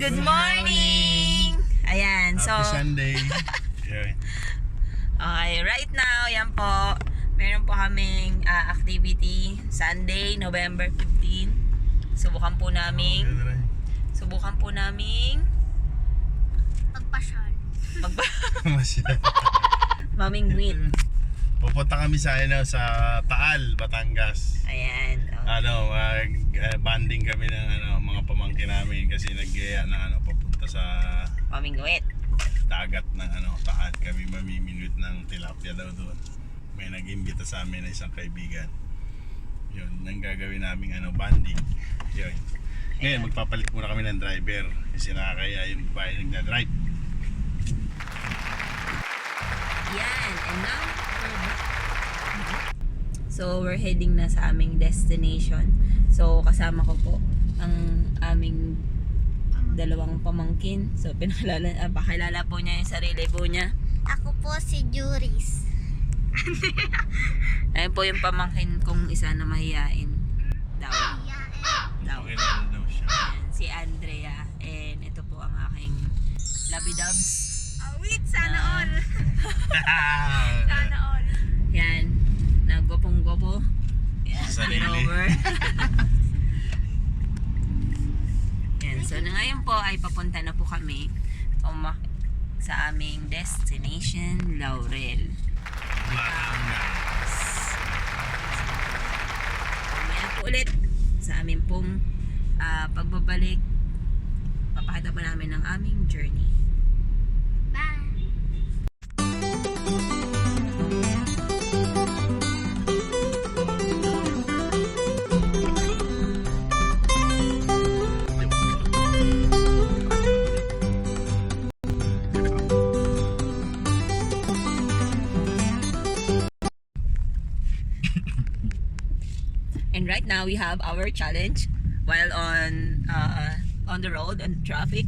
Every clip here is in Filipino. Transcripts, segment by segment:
Good morning! Ayan, so... Happy Sunday. Yeah. Okay, right now, yan po. Meron po kaming activity. Sunday, November 15. Subukan po naming... Masyad. Mamingwit. Pupunta kami sa Taal, Batangas. Ayan. Okay. Banding kami ng mga pamangkin namin kasi naggaya ng papunta sa Mamingwit. dagat ng Taal. Kami mamiminuit ng tilapia daw doon. May nag-imbita sa amin na isang kaibigan. Yun, nang gagawin namin banding. Yun. Ngayon, magpapalit muna kami ng driver kasi nakakaya yung babae nagda-drive. Yan. And now, so we're heading na sa aming destination. So kasama ko po ang aming dalawang pamangkin. So pakilala po niya yung sarili po niya. Ako po si Juris. Ayun po yung pamangkin kong isa na mahiyain daw. Kilala daw siya. Ayan, si Andrea. And ito po ang aking Lovey Dubs. Wait, sana all. Sana all. Yan. Nagwapong-gwapo. Yan. Sarili. Over. Yan. So na ngayon po ay papunta na po kami sa aming destination, Laurel. Mamaya po ulit sa aming pong pagbabalik. Papakita po namin ang aming journey. Bye. And right now we have our challenge while on the road and traffic.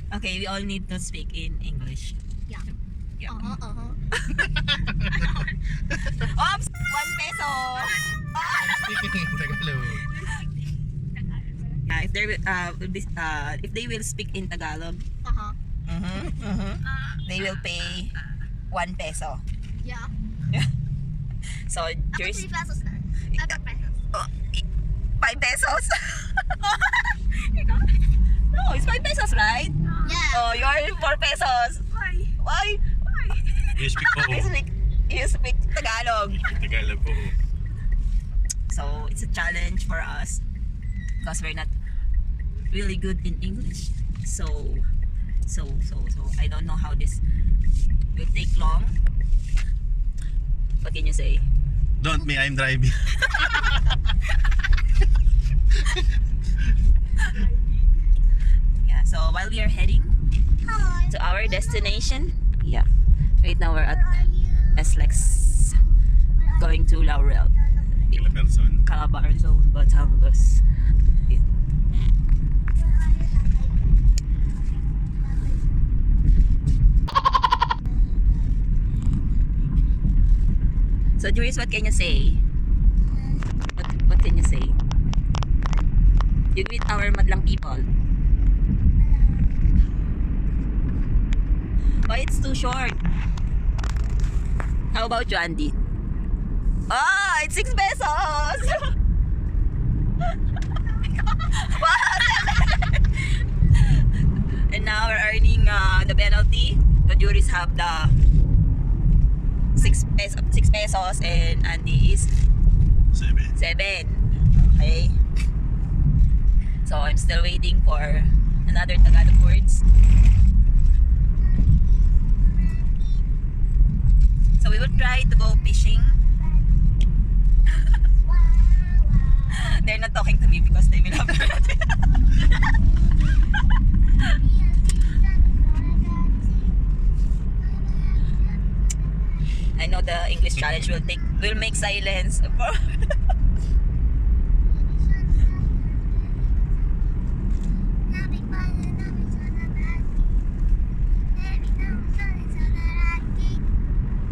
Okay, we all need to speak in English. Yeah. Yeah. Oops! 1 peso! Speaking in Tagalog. If they will speak in Tagalog, they will pay 1 peso. Yeah. So, Ako yours 3 pesos na. 5 pesos. 5 pesos? No, it's 5 pesos, right? Yeah. Oh, you're 4 pesos. Why? You speak po. You speak Tagalog. Tagalog po. So, it's a challenge for us because we're not really good in English. So I don't know how this will take long. What can you say? Don't me, I'm driving. Yeah, so while we are heading Hi. to our destination, yeah, right now we're at SLEX going to Laurel, Person. Calabarzon, Batangas. Yeah. So Juris, what can you say? What can you say? You greet our madlang people. Oh, it's too short. How about you, Andy? Oh, it's 6 pesos! And now we're earning the penalty. The juries have the 6 pesos and Andy is 7. 7. Okay. So I'm still waiting for another Tagalog words. So we will try to go fishing. They're not talking to me because they will have I know the English challenge will make silence.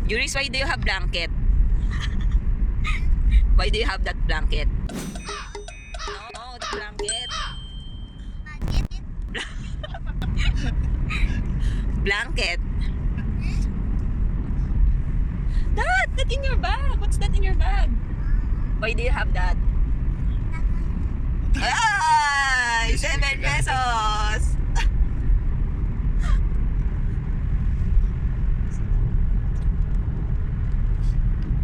Juris, why do you have blanket? Why do you have that blanket? No, the blanket. blanket. That in your bag. What's that in your bag? Why do you have that? Ay! 7 pesos!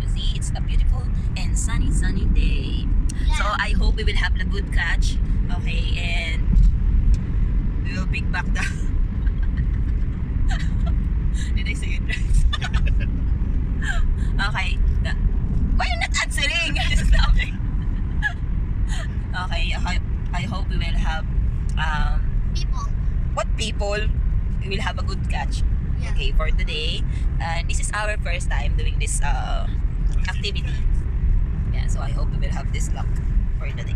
You see, it's a beautiful and sunny day. So I hope we will have a good catch. Okay, and we will pick back the... Did I say it right? Okay. Why you not answering? You're just laughing. Okay, I hope we will have People. what people? We will have a good catch. Yeah. Okay, for today. And this is our first time doing this activity. Yeah, so I hope we will have this luck for today.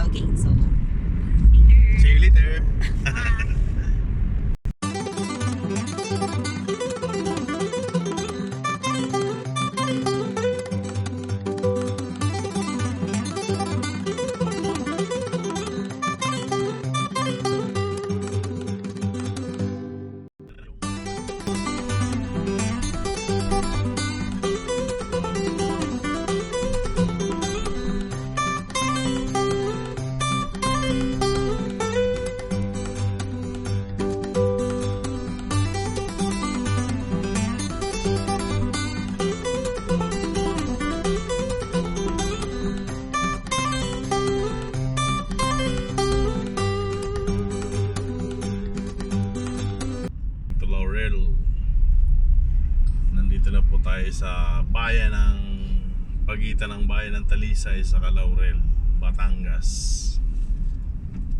Okay, so later. See you later. Nandito na po tayo sa bayan ng pagitan ng bayan ng Talisay sa Laurel, Batangas.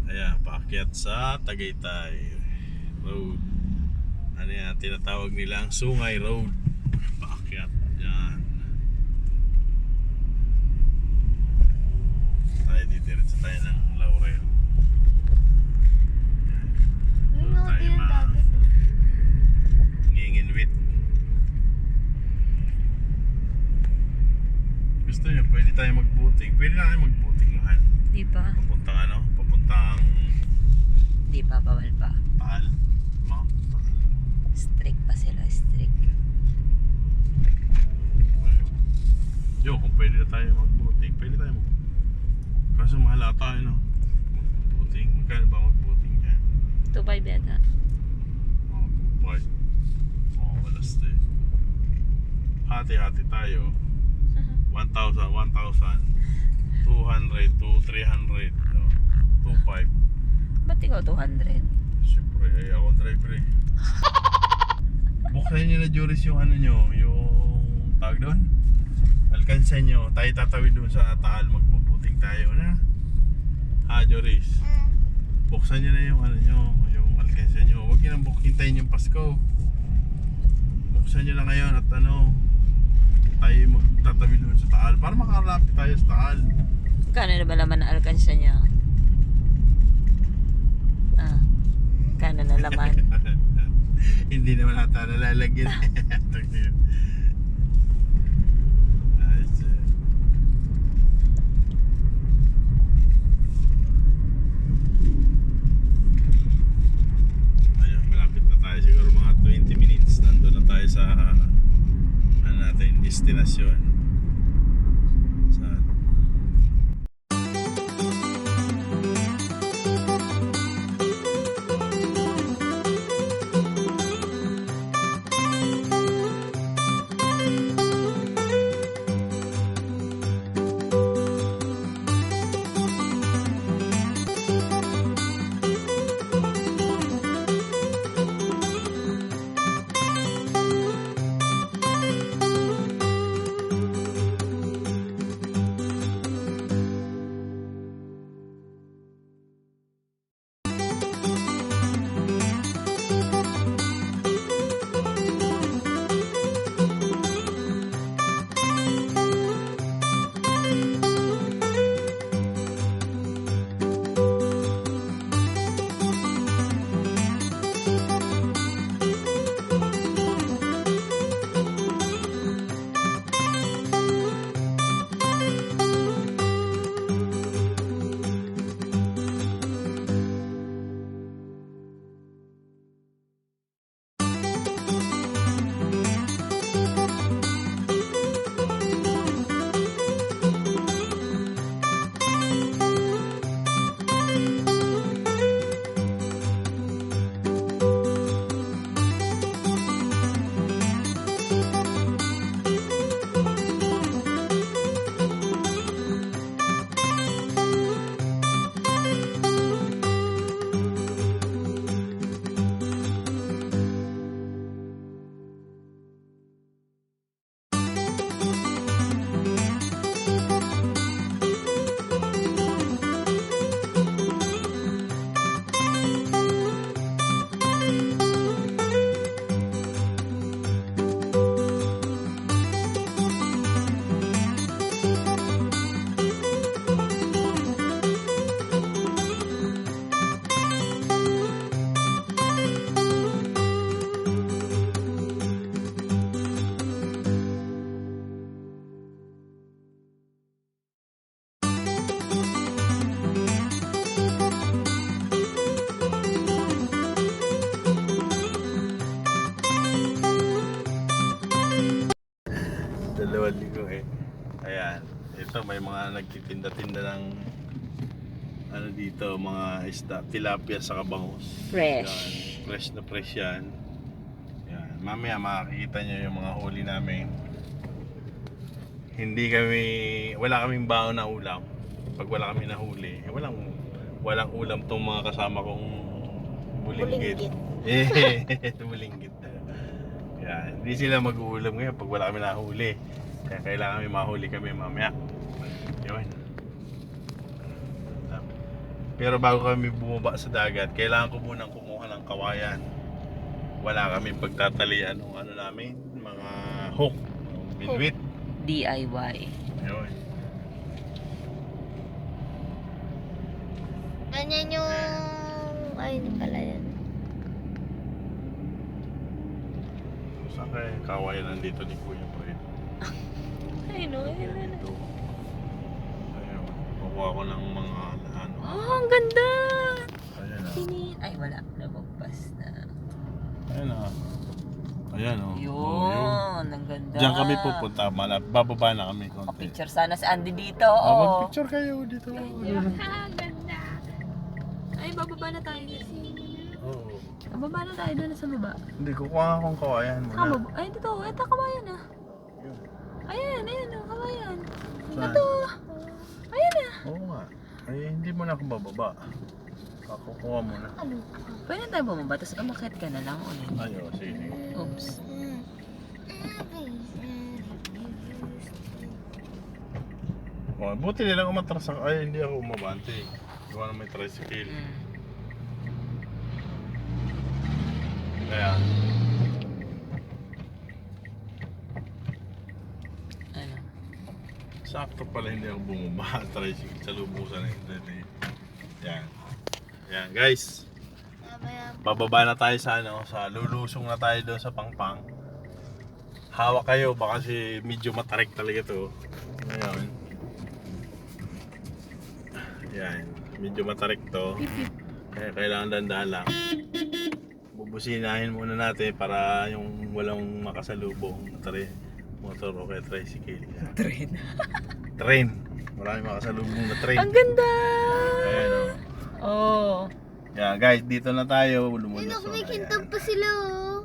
Ayan, paakyat sa Tagaytay Road. Ano yan, tinatawag nilang Sungay Road. Paakyat, yan. Tayo didiretso tayo ng Laurel. Ano tayo yung ma- dagat? Nginginwit. Gusto nyo, pwede tayo mag-boating. Pwede na tayo mag-boating, mahal. Di pa. Papuntang ano? Papuntang Di pa, bawal pa. Taal. Mount Taal. Strict pa sila, strict. Yo, kung pwede na tayo mag-boating, pwede tayo mag-boating. Kaso mahal ata, no? Mag-boating. Magkano ba mag-boating yan? 2.5 yata. Oh, 2.5. Oh, walas din. Hati-hati tayo. 1,000, 200 to 300. 2.5. Ba't ikaw 200? Siyempre, ay ako driver eh. Buksan nyo na, Joris, yung ano nyo, yung tawag doon. Alkansa nyo, tayo tatawid doon sa Taal, magpuputing tayo na. Ha, Joris? Buksan nyo na yung ano nyo, yung alkansa nyo. Huwag nyo nang hintayin yung Pasko. Buksan nyo na ngayon at ano, tayo magtatawid doon sa Taal para makalapit tayo sa Taal. Kano na ba laman na alkansya niya? Kano na laman? Hindi naman ata nalalagyan. Ayun, malapit na tayo, siguro mga 20 minutes nandun na tayo sa ano natin, destinasyon. Sa mga nagtitinda-tinda ng ano dito, mga isda, tilapia sa bangus. Fresh. Yan, fresh na fresh yan. Yan. Mamaya makikita nyo yung mga huli namin. Wala kaming baon na ulam. Pag wala kami nahuli, walang ulam tong mga kasama kong bulinggit. Bulinggit. Yan, hindi sila mag-uulam ngayon pag wala kami nahuli. Kaya kailangan mahuli kami mamaya. Yun. Pero bago kami bumaba sa dagat, kailangan ko munang kumuha ng kawayan. Wala kami pagtatalian ng ano namin, mga hook, bilwit. DIY. Ayun. Ganyan yung... Ay, hindi pala yan. Saan kaya yung kawayan nandito ni Kuya Fred? Ay, no. Ayun. Kukuha ko ng mga ano. Oh, ang ganda! Ayan o. Ay, wala. Nabagpas na. Ayan o. Ayan o. Yun, ang ganda. Diyan kami pupunta. Bababa na kami konti. Picture sana si Andy dito. Oh, mag-picture kayo dito. Ganda. Ay, bababa na tayo. Oo. Bababa na tayo doon sa baba. Hindi, kukuha akong kawayan muna. Ay, dito. Ito, kawayan ah. Yun. Ayan, kawayan. Saan? Ito. Ayan ah. Oo nga. Ay, hindi mo na ako bababa. Kukuha muna. Pwede tayo bumaba, tapos umakit ka na lang ulit. Ay, oh, sige. Oops. Oh, buti nilang umatras ako. Ay, hindi ako umabante. Iwan na may tricycle. Kaya, Ano? sakto pala hindi ako bumaba. Tricycle sa lubusan na hindi. Yan. Yan, guys. Bababa na tayo sa ano, sa lulusong na tayo doon sa Pangpang. Hawak kayo, baka kasi medyo matarik talaga to. Ngayon. Yan, medyo matarik to. Kaya kailangan dandahan lang. Bubusinahin muna natin para yung walang makasalubong motor o kaya tricycle. Yan. Train. Maraming makasalubong na train. Ang ganda! Ayan o. Oh. Yeah, guys, dito na tayo. Ayun Lumulusong ako, may na yan. kintog pa sila oh.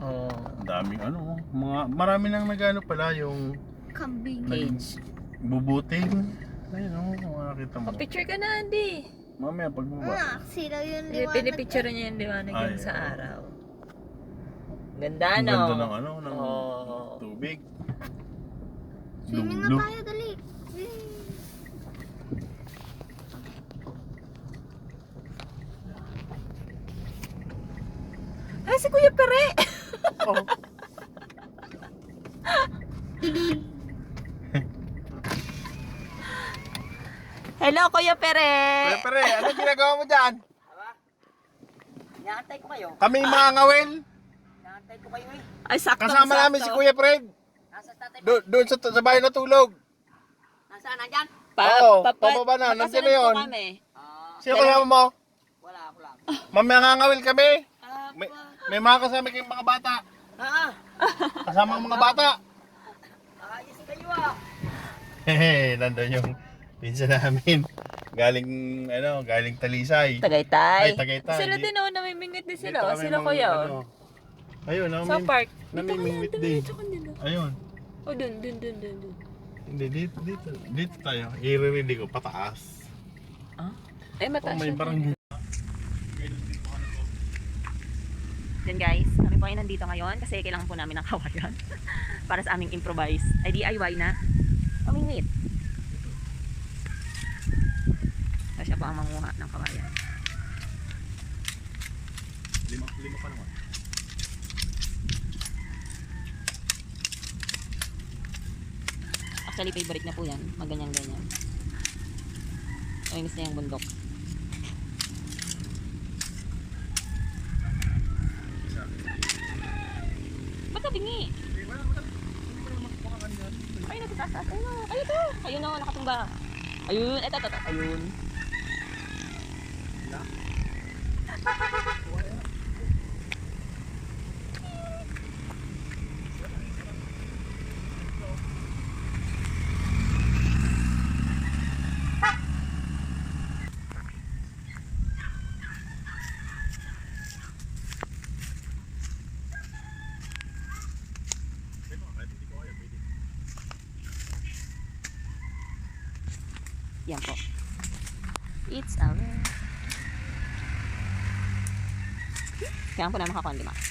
Oh. Ang daming ano, marami nang nagano pala yung Kambing. Cage. bubuting. Ayun o, makakita mo. Picture ka na, Andy. Mamaya pagbaba. Silaw yung liwanag. Pinipicture niya yung liwanag Ay, yung sa oo. araw. Ganda, Ang no? ganda ng ano, ng Oh. tubig. Swimming na Blue. tayo, dali. Ay, si Kuya Pere! Oh. Hello, Kuya Pere! Pere, ano ginagawa mo dyan? Inaantay ko kayo. Kami mga ngawel. Inaantay ko kayo eh. Ay, sakto. Kasama namin si Kuya Fred. Nasa tatay. Doon sa bahay na tulog. Nasaan? Nandyan? Oo, pababa na. Nandiyan na yun. Kami. Sino kasama mo? Wala, ako lang. Mamaya nga ngawel kami. May mga kasama kayong mga bata. Kasama ang mga bata. Ayos kayo ah. Hehe, nandun yung pinsan namin. Galing Talisay. Tagaytay. Ay, Tagaytay. Sila din oh, namimingit din Dito sila. Oh, kami sila kuya oh. ano. Ayun, Sa park. namimingwit Dito din. ka na. Ayun. Oh, dun. Hindi, dito tayo. I-ready ko, pataas. Ah? Eh, mataas May siya. parang... Then guys, kami po ay nandito ngayon kasi kailangan po namin ng kawayan para sa aming improvise. Ay DIY na. Pamingwit. So, siya po ang manguha ng kawayan. Lima pa naman. Actually, favorite niya po yan. Maganyan-ganyan. Ayos na yung bundok. Ba't ka bingi? Ayun, nasa taas. Ayun o. Ayun to. Ayun o, nakatumba. Ayun. Eto. Ayun. Yan po. It's our... Kailangan po na makakuha ng 5.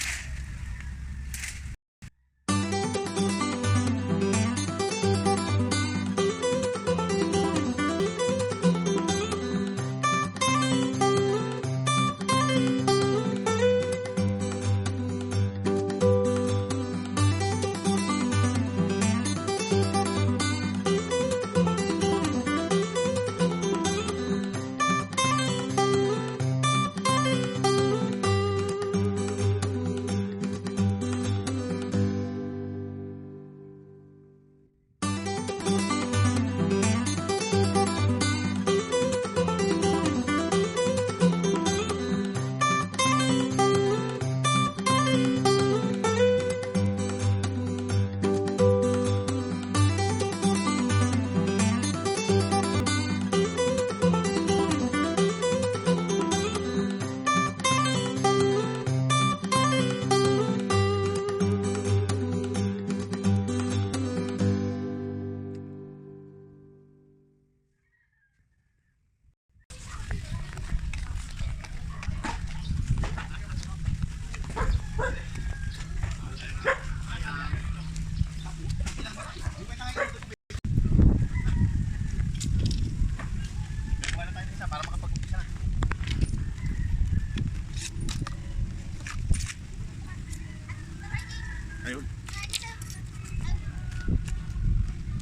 Ayun.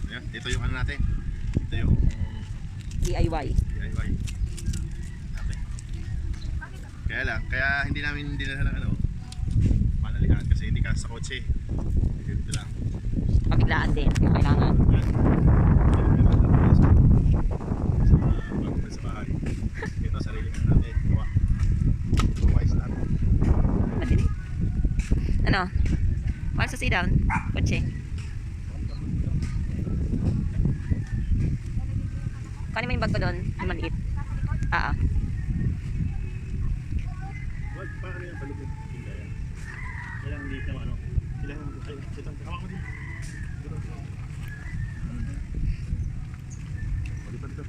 Ayan, ito yung ano natin. Ito yung DIY. DIY. Okay. Kaya lang, kaya hindi namin dinala ng ano, panalihan kasi hindi ka sa kotse. Dito lang. Pabiglaan din kung kailangan. Ayan. Sa bahay. Ito, sarili ka natin. Gawa. Wise natin. Madilim. Ano? While sa sit down, kotse. Kanin mo yung bag ko doon, yung maliit. Wag, paano yan? Balugod. Hindi yan. Kailangan hindi ka ano. Kailangan, ay, ito, hawak mo din. Dito, dito.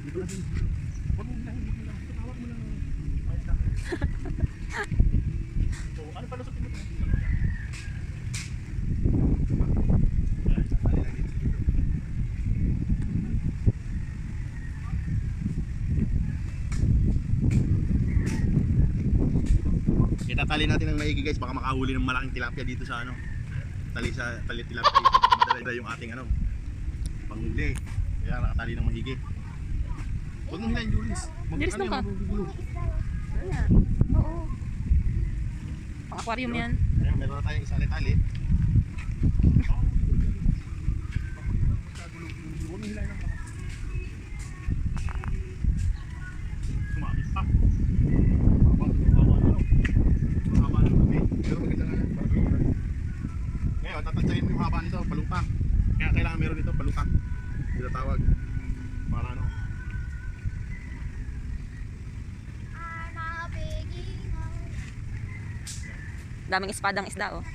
Dito natin. Huwag mo bilahin, dito lang. Dito, hawak mo lang. Ayos na. So, ano pala sa tingin mo? Itatali natin ng maigi guys, baka makahuli ng malaking tilapia dito sa ano. Tali tilapia dito. Madala yung ating ano, panghuli. Kaya nakatali ng maigi. Huwag mong hilahin, Julis. Julis, nung ka? Oo. Pang aquarium yan. Kaya meron na tayong isang tali. Huwag mong hilahin ng baka. Sumabit pa. Pero maganda nga yan, para palutang. Ngayon, tatantsayin mo yung haba nito, palutang. Kaya kailangan meron dito, palutang. Dito tawag. Para ano. Daming espadang isda, oh.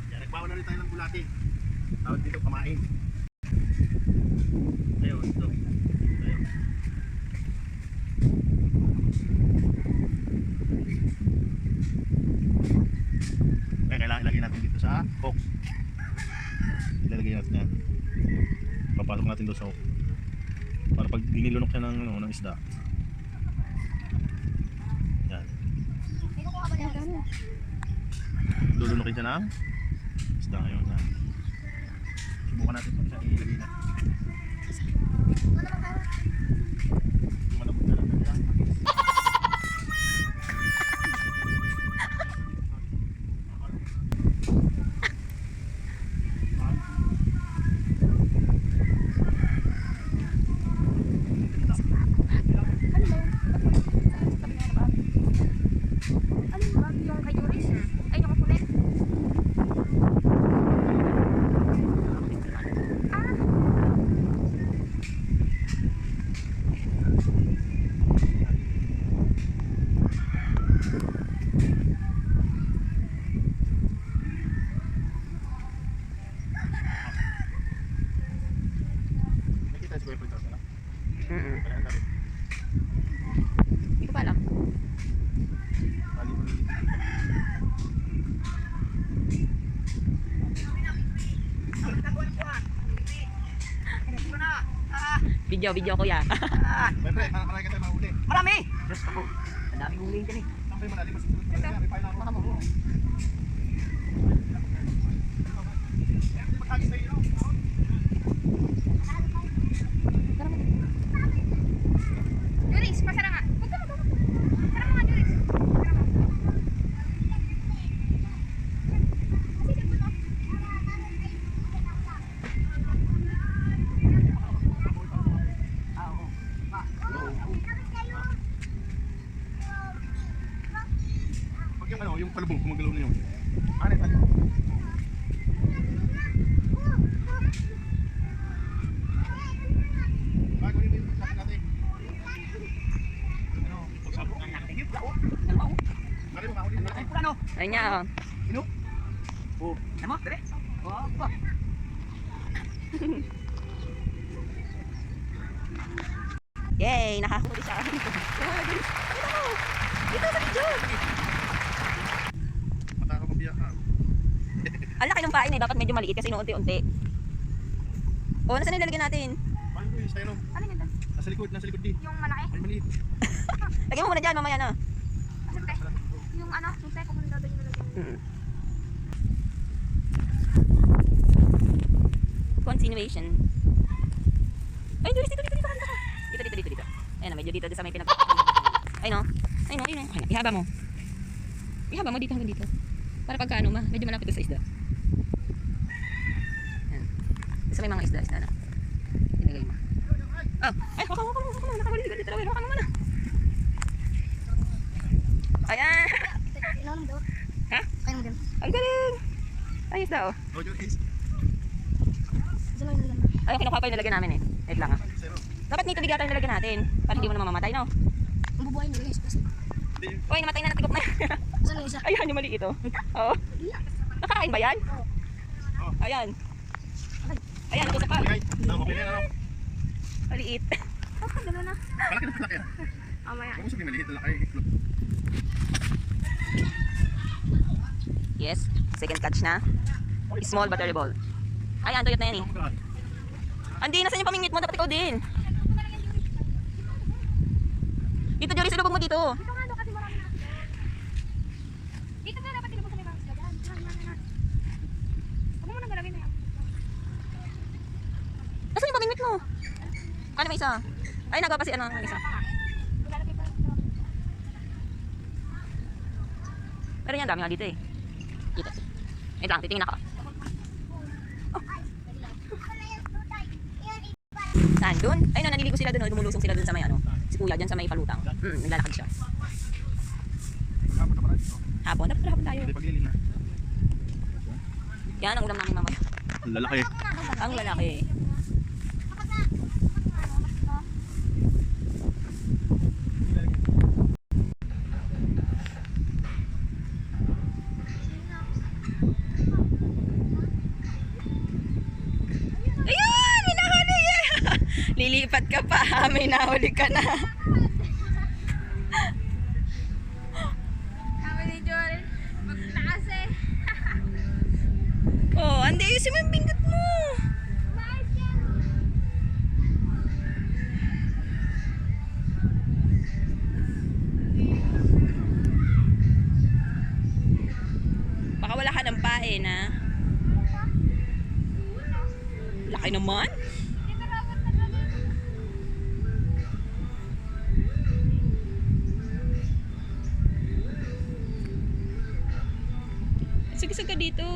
Yan, nagbawa na rin tayo ng bulati. Tawag dito, pamain. Ayun, ito. Ayun. Kaya kailangan ilagay natin dito sa hook. Ilalagay natin yan. Papasok natin doon sa hook. Para pag dinilunok siya ng isda. Yan. Lulunukin siya ng isda ngayon. Yan. Subukan natin pag siya ilagay na. Malabot na lang yan. Kita si Kuya Pwede na. Mm-mm. Hindi ko pa alam. Video kuya. Siyempre, marami ka tayo mahuli. Marami! Diyos ko po. Ang daming huling dyan eh. Siyempre, marami masusunod pa rin. May paila ako. Baka mo. Mag-agis tayo. Juris, pasara nga. Huwag ka mag-upo. Pasara mo nga, Juris. Pasara mo. Kasi saan mo to? Pag yung ano, yung palubong, kumagalaw na yun. Ano yung palubong? Bago yun yung pagsabi natin. Ano? Pagsabi natin. Mali mo, mahuli natin. Ayun niya. Oh. Ino? Oo. Ano mo? Dire? Oh, pa. Yay! Nakahuli siya. Dito sa video. Matakapabiyak ka. Ang laki ng pain eh. Dapat medyo maliit kasi inuunti-unti. O, nasa nilalagyan natin? Paano ko yung style? Ano yun doon? Nasa likod di. Yung malaki? Ay, maliit. Lagyan mo muna dyan, mamaya na. Siyempre. Yung ano, yung seko mo nilagay yung nilagay. Continuation. Ay, Doris, dito. Dito. Ayan na, medyo dito sa may pinag... Ay, no. Ay, ihaba mo. Ihaba mo dito hanggang dito. Para pagka ano, medyo malapit sa isda. Ayan. Sa may mga isda na. Ilagay mo. Oh, ay, hawakan mo. Nakahuli dito. Hawakan mo muna. Ayan. Inom daw. Ha? Inom din. Ang galing. Ay, isda oh. Oh, yung is. Saan mo yung nilagay? Ay, yung kinukuha pa yung nilagyan namin eh. Wait lang ah. Zero. Dapat nito bigatan yung nilagyan natin. Para hindi mo na mamamatay, no? Ang bubuhay nilagay sa plastic. Hindi yung... Uy, namatay na, natigop na. Saan yung isa? Ayan, yung mali ito. Oo. Nakakain ba yan? Oh. Ayan. Ayan, ito sa pa. Ay, okay na ano? Maliit. Okay, gano'n na. Malaki na malaki. Mamaya. Huwag mo sabihin maliit na laki. Yes, second catch na. Small but terrible. Ayan, tuyot na yan eh. Andi, nasan yung pamingwit mo? Dapat ikaw din. Dito, Jory, silubog mo dito. Dito nga, kasi marami na. Dito na dapat tinapos sa may mga isla dyan. Huwag mo nang galawin na yan. Nasaan yung pamingwit mo? Ano may isa? Ay, nagawa pa si ano ang isa. Maglalagay pa lang. Pero yan, dami nga dito eh. Dito. Wait lang, titingin ako. Oh. Saan? Doon? Ay, no, naliligo sila doon. No? Lumulusong sila doon sa may ano. Si kuya dyan sa may palutang. Naglalakad siya. Hapon na parang ito. Hapon? Dapat hapon tayo. Hindi paglilin na. Yan ang ulam namin mamaya. Ang lalaki. Ang lalaki. Ayan! May nahuli! Lilipat ka pa. May nahuli ka na. Kami ni Joel, magtaas eh. Oh, andi ayusin mo yung bingot mo. Maayos yan. Baka wala ka ng pain, ha? Laki naman. Dito dapat naglagay. Sige ka dito.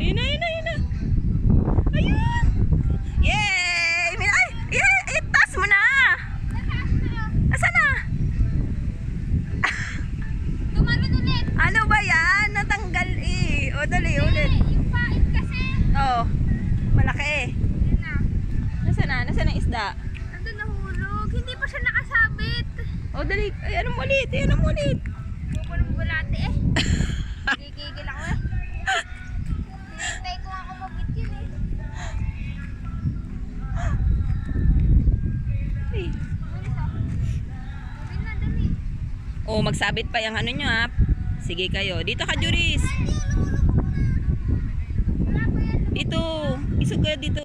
Ayun na. Ayun! Yay! Ay! Itas mo na! Asan na? Tumalon ulit. Ano ba yan? Natanggal eh. O, dali, ulit. Yung pait kasi. Oh, malaki. Yun na. Nasaan na? Nasaan ang isda? Nandun nahulog. Hindi pa siya nakasabit. O, dali. Ay, ano mo ulit? Ay, ano mo ulit? Buko ng bulate eh. Gigigil ako eh. magsabit pa yung ano nyo ha. Sige kayo. Dito ka, Juris. Dito. Isog ka dito.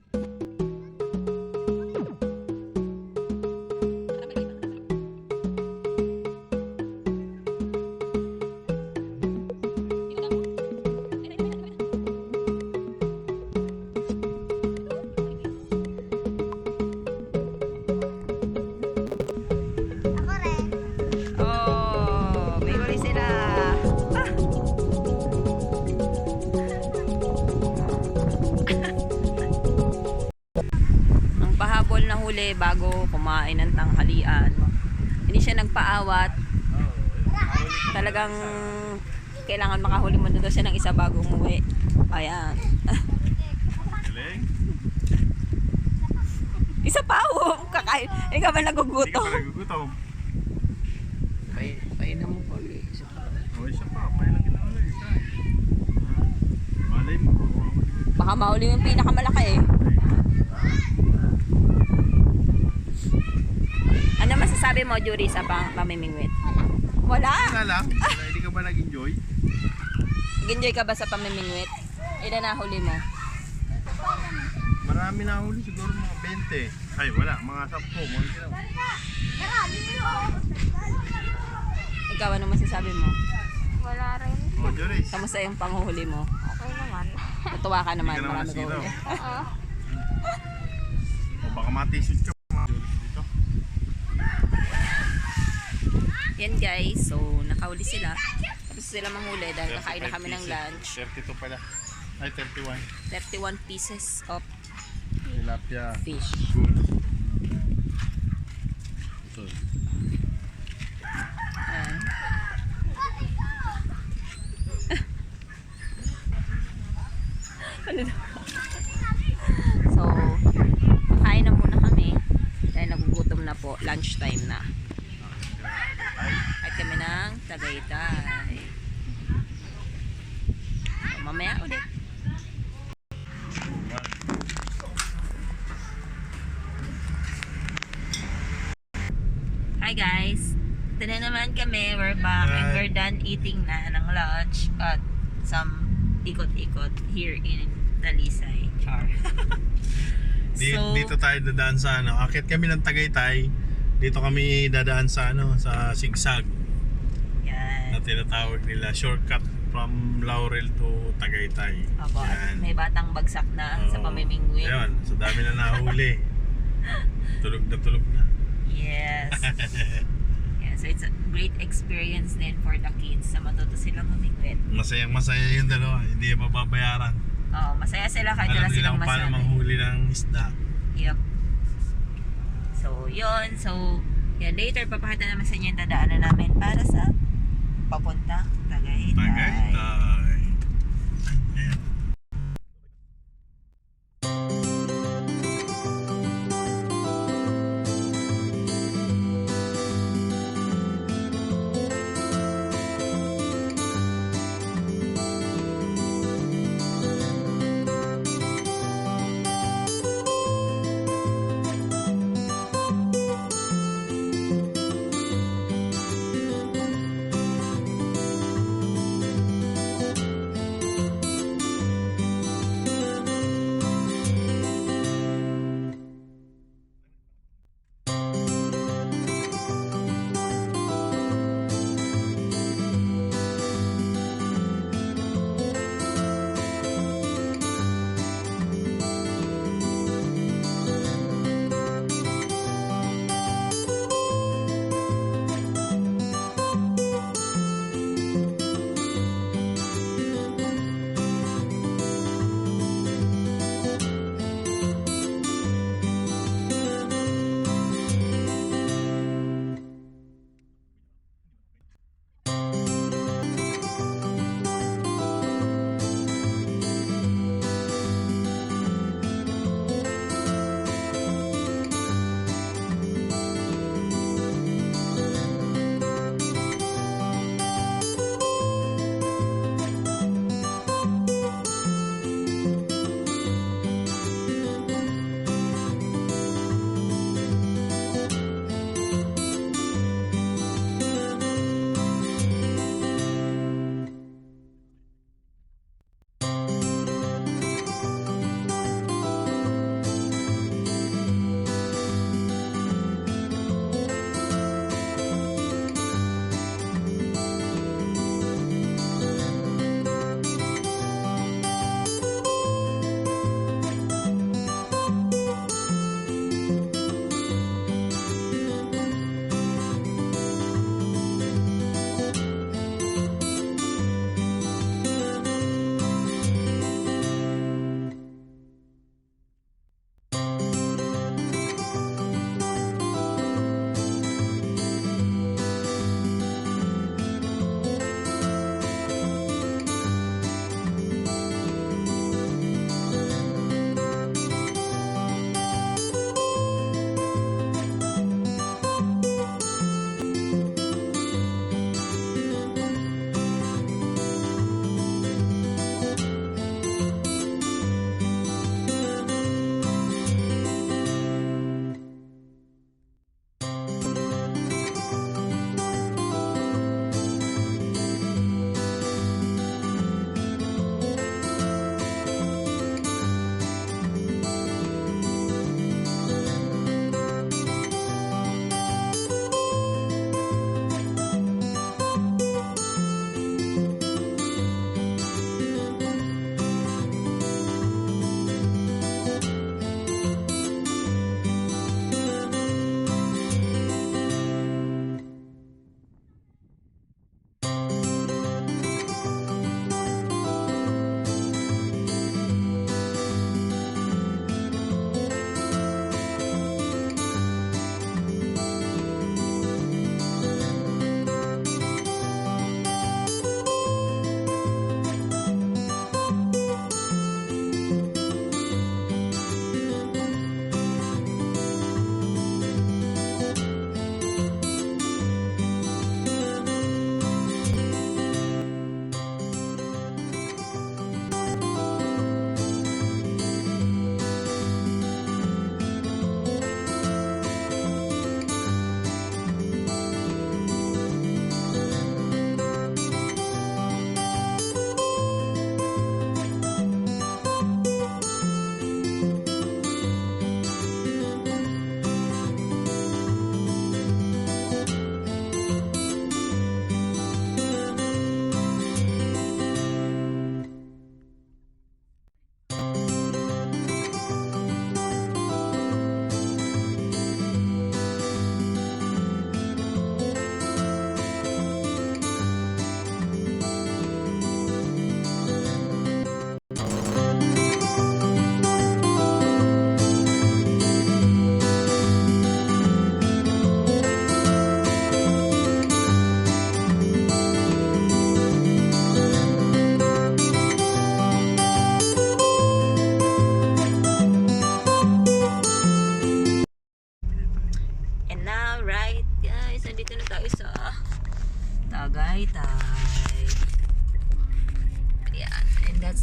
Ako rin. Oh, may huli sila. Ah. Ang pahabol na huli bago kumain ng tanghalian. Hindi siya nagpaawat. Talagang kailangan makahuli mo doon siya ng isa bago umuwi. Ayan. Galing. Isa pa, oh. Kakain. Hindi ka ba Hindi ka nagugutom? pa nagugutom. Painan mo pa ulit. Isa pa. O, isa pa. Pailan kita ulit. Isa. Malay mo. Baka mahuli yung pinakamalaki eh. Ano masasabi mo, Jury, sa pamimingwit? Wala. Wala lang. Hindi ka ba nag-enjoy? Nag-enjoy ka ba sa pamimingwit? Ilan na huli mo? Marami na huli. Siguro mga 20. Ay, wala. Mga 10. Mga ginaw. Tara, dito. Ikaw, ano masasabi mo? Wala rin. O, Joris. Kamusta yung panguhuli mo? Okay naman. Natuwa ka naman, Hindi ka naman marami ka nasiraw. huli. Oo. O, baka matisod ka. Mga Joris dito. Yan guys, so nakahuli sila. Tapos sila manghuli dahil kakain na 35 kami ng pieces. lunch. 32 pala. Ay, 31. 31 pieces of Tilapia. fish. Good. Ito. Ayan. Ano daw? So, kakain na muna kami dahil nagugutom na po, lunchtime na. At kami ng Tagaytay. So, mamaya ulit. Hi guys! Ito na naman kami. We're back and Hi. we're done eating na ng lunch at some ikot-ikot here in Talisay. Char. Dito tayo dadaan sa ano. Akit kami ng Tagaytay. Dito kami dadaan sa ano, sa Sigsag. Yan. Na tinatawag nila shortcut from Laurel to Tagaytay. Opo, at Yan. may batang bagsak na sa Oo. pamimingwit. Ayun, so dami na nahuli. Tulog na tulog na. Yes. Yeah, so it's a great experience then for the kids sa matuto silang humingwit. Masayang masaya yung dalawa. Hindi mababayaran. Oh, masaya sila kahit wala Alam nila silang kung paano masabi. manghuli ng isda. Yep. So, yun. So, yan. Later, papakita naman sa inyo yung dadaanan namin para sa papunta Tagaytay. Tagaytay. Ayan.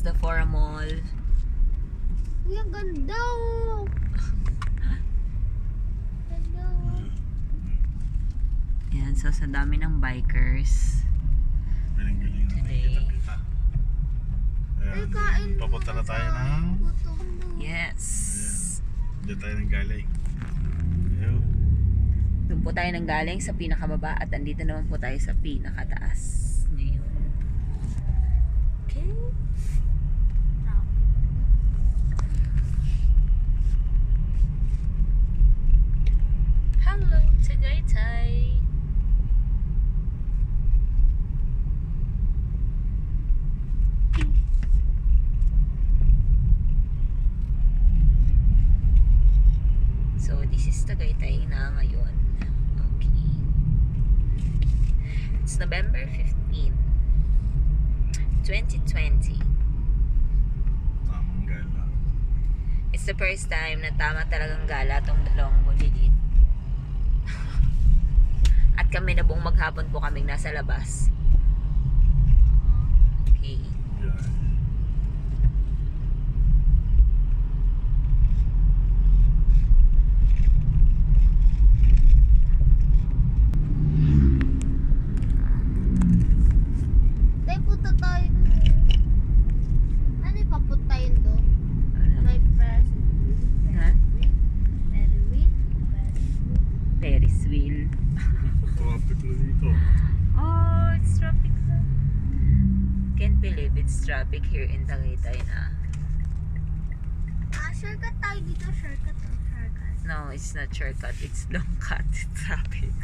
the Fora Mall. Uy, ang ganda oh. Ganda oh. Yan, so sa dami ng bikers. Galing-galing na may Today. kita-kita. Ay, kain Ayan, papunta na tayo ng... Gutom. Yes. Diyan tayo ng galing. Ayun. Doon po tayo nang galing sa pinakababa at andito naman po tayo sa pinakataas. Ngayon. Okay. Hello, Tagaytay. So, this is Tagaytay na ngayon. Okay. It's November 15, 2020. Tamang gala. It's the first time na tama talagang gala tong dalawang bulilit. At kami na buong maghapon po kaming nasa labas. Okay. Yan. Dahil punta tayo doon. Ano yung papunta yun doon? My present. Ha? Very weak. Ferris wheel. Traffic na dito. Oh, it's traffic na. Can't believe it's traffic here in Tagaytay na. Shortcut tayo dito. Shortcut. Shortcut. No, it's not shortcut. It's long cut traffic.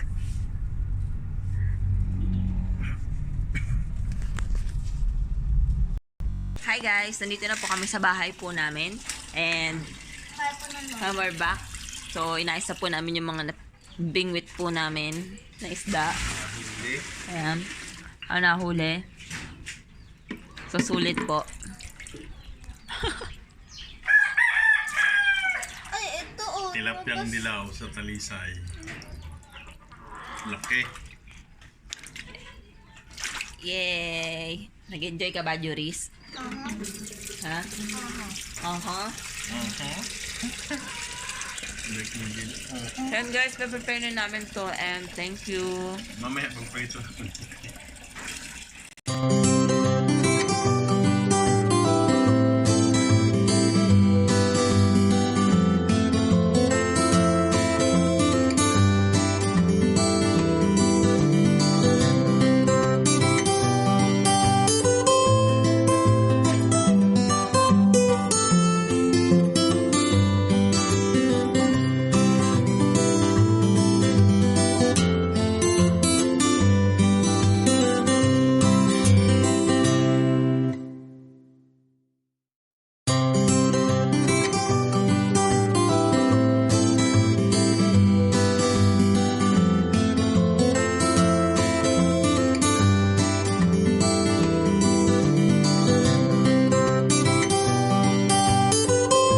Hi guys! Nandito na po kami sa bahay po namin. And Kaya pa naman. we're back. So, inayos na po namin yung mga bingwit po namin na isda. Hindi. Ayan. Ang nahuli. So, sulit po. Ay, ito oh. Tilapyang dilaw sa Talisay. Laki. Yay! Nag-enjoy ka ba, Juris? Ha? Laki. And guys, prepare na namin to and thank you. Mamaya pag-prito natin.